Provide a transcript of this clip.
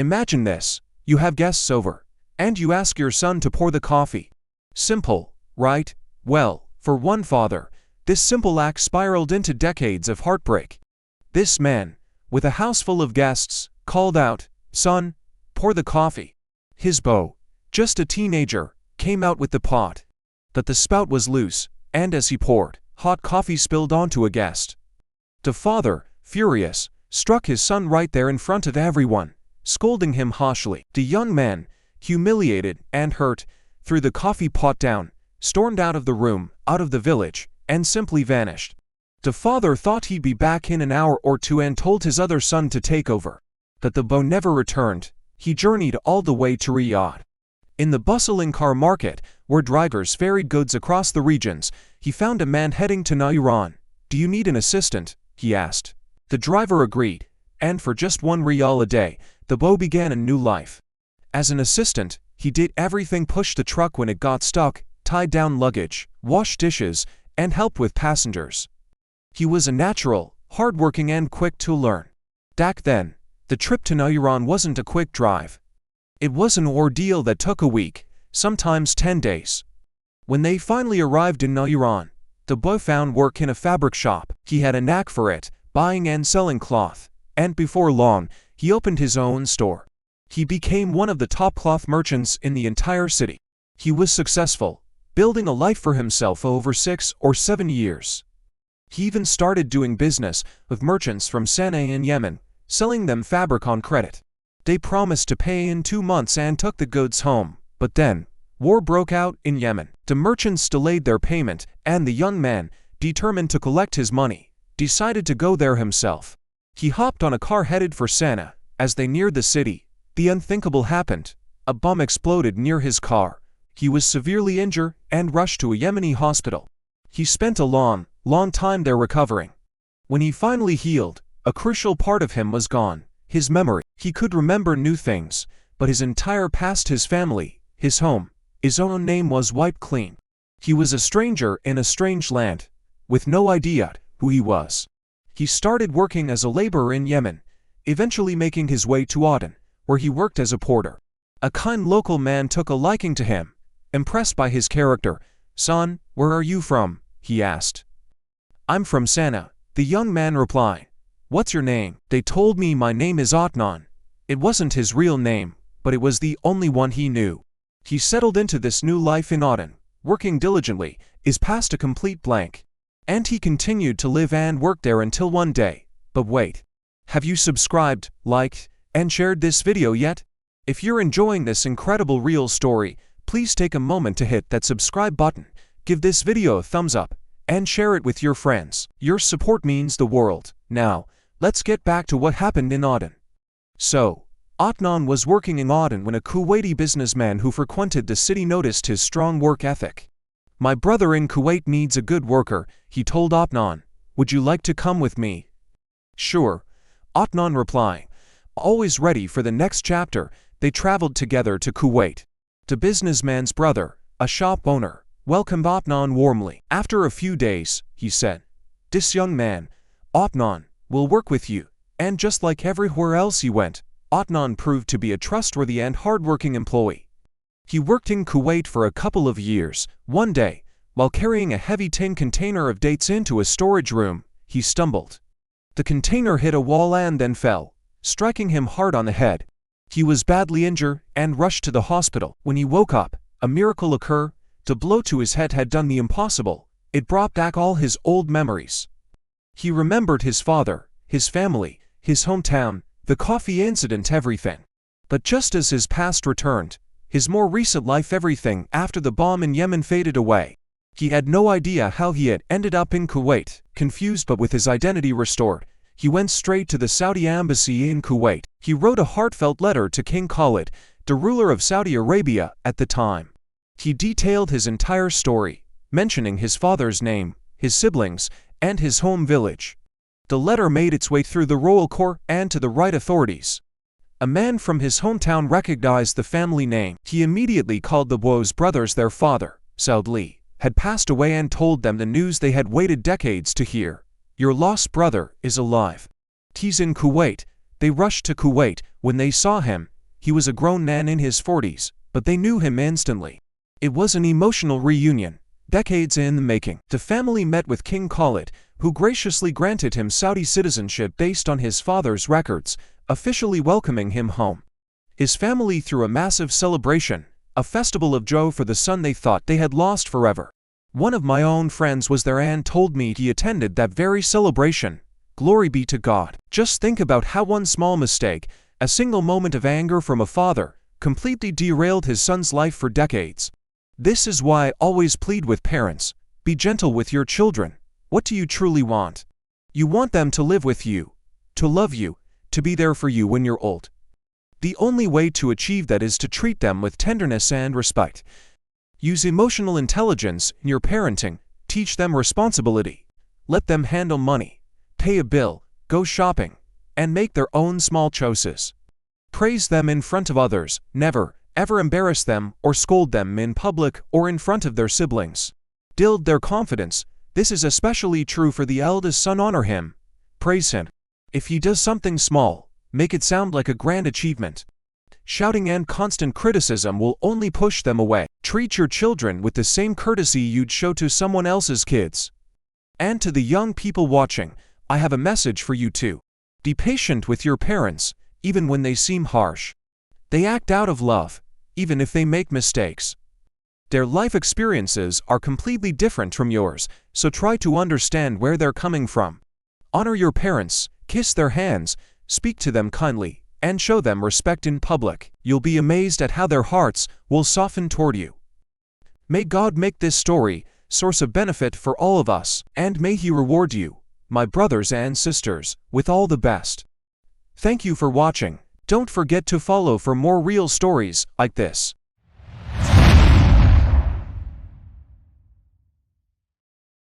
Imagine this: you have guests over, and you ask your son to pour the coffee. Simple, right? Well, for one father, this simple act spiraled into decades of heartbreak. This man, with a house full of guests, called out, "Son, pour the coffee." His beau, just a teenager, came out with the pot. But the spout was loose, and as he poured, hot coffee spilled onto a guest. The father, furious, struck his son right there in front of everyone, scolding him harshly. The young man, humiliated and hurt, threw the coffee pot down, stormed out of the room, out of the village, and simply vanished. The father thought he'd be back in an hour or two and told his other son to take over. But the beau never returned. He journeyed all the way to Riyadh. In the bustling car market, where drivers ferried goods across the regions, he found a man heading to Najran. "Do you need an assistant?" he asked. The driver agreed, and for just 1 riyal a day, the beau began a new life. As an assistant, he did everything: push the truck when it got stuck, tie down luggage, wash dishes, and help with passengers. He was a natural, hardworking and quick to learn. Back then, the trip to Najran wasn't a quick drive. It was an ordeal that took a week, sometimes 10 days. When they finally arrived in Najran, the beau found work in a fabric shop. He had a knack for it, buying and selling cloth, and before long, he opened his own store. He became one of the top cloth merchants in the entire city. He was successful, building a life for himself over 6 or 7 years. He even started doing business with merchants from Sana'a in Yemen, selling them fabric on credit. They promised to pay in 2 months and took the goods home, but then, war broke out in Yemen. The merchants delayed their payment, and the young man, determined to collect his money, decided to go there himself. He hopped on a car headed for Sana'a. As they neared the city, the unthinkable happened. A bomb exploded near his car. He was severely injured and rushed to a Yemeni hospital. He spent a long time there recovering. When he finally healed, a crucial part of him was gone: his memory. He could remember new things, but his entire past, his family, his home, his own name was wiped clean. He was a stranger in a strange land, with no idea who he was. He started working as a laborer in Yemen, eventually making his way to Aden, where he worked as a porter. A kind local man took a liking to him, impressed by his character. "Son, where are you from?" he asked. "I'm from Sana'a," the young man replied. "What's your name?" "They told me my name is Adnan." It wasn't his real name, but it was the only one he knew. He settled into this new life in Aden, working diligently, his past a complete blank. And he continued to live and work there until one day. But wait. Have you subscribed, liked, and shared this video yet? If you're enjoying this incredible real story, please take a moment to hit that subscribe button, give this video a thumbs up, and share it with your friends. Your support means the world. Now, let's get back to what happened in Aden. So, Adnan was working in Aden when a Kuwaiti businessman who frequented the city noticed his strong work ethic. "My brother in Kuwait needs a good worker," he told Adnan. "Would you like to come with me?" "Sure," Adnan replied. Always ready for the next chapter, they traveled together to Kuwait. The businessman's brother, a shop owner, welcomed Adnan warmly. "After a few days," he said, "this young man, Adnan, will work with you." And just like everywhere else he went, Adnan proved to be a trustworthy and hardworking employee. He worked in Kuwait for a couple of years. One day, while carrying a heavy tin container of dates into a storage room, he stumbled. The container hit a wall and then fell, striking him hard on the head. He was badly injured and rushed to the hospital. When he woke up, a miracle occurred. The blow to his head had done the impossible. It brought back all his old memories. He remembered his father, his family, his hometown, the coffee incident, everything. But just as his past returned, his more recent life, everything after the bomb in Yemen, faded away. He had no idea how he had ended up in Kuwait. Confused but with his identity restored, he went straight to the Saudi embassy in Kuwait. He wrote a heartfelt letter to King Khalid, the ruler of Saudi Arabia at the time. He detailed his entire story, mentioning his father's name, his siblings, and his home village. The letter made its way through the royal court and to the right authorities. A man from his hometown recognized the family name. He immediately called the beau's brothers. Their father, Saud, had passed away, and told them the news they had waited decades to hear. "Your lost brother is alive. He's in Kuwait," They rushed to Kuwait. When they saw him, he was a grown man in his 40s, but they knew him instantly. It was an emotional reunion, decades in the making. The family met with King Khalid, who graciously granted him Saudi citizenship based on his father's records, officially welcoming him home. His family threw a massive celebration, a festival of joy for the son they thought they had lost forever. One of my own friends was there and told me he attended that very celebration. Glory be to God. Just think about how one small mistake, a single moment of anger from a father, completely derailed his son's life for decades. This is why I always plead with parents, be gentle with your children. What do you truly want? You want them to live with you, to love you, to be there for you when you're old. The only way to achieve that is to treat them with tenderness and respect. Use emotional intelligence in your parenting, teach them responsibility. Let them handle money, pay a bill, go shopping, and make their own small choices. Praise them in front of others, never, ever embarrass them or scold them in public or in front of their siblings. Build their confidence. This is especially true for the eldest son. Honor him, praise him. If he does something small, make it sound like a grand achievement. Shouting and constant criticism will only push them away. Treat your children with the same courtesy you'd show to someone else's kids. And to the young people watching, I have a message for you too. Be patient with your parents, even when they seem harsh. They act out of love, even if they make mistakes. Their life experiences are completely different from yours, so try to understand where they're coming from. Honor your parents, kiss their hands, speak to them kindly, and show them respect in public. You'll be amazed at how their hearts will soften toward you. May God make this story a source of benefit for all of us, and may He reward you, my brothers and sisters, with all the best. Thank you for watching. Don't forget to follow for more real stories like this.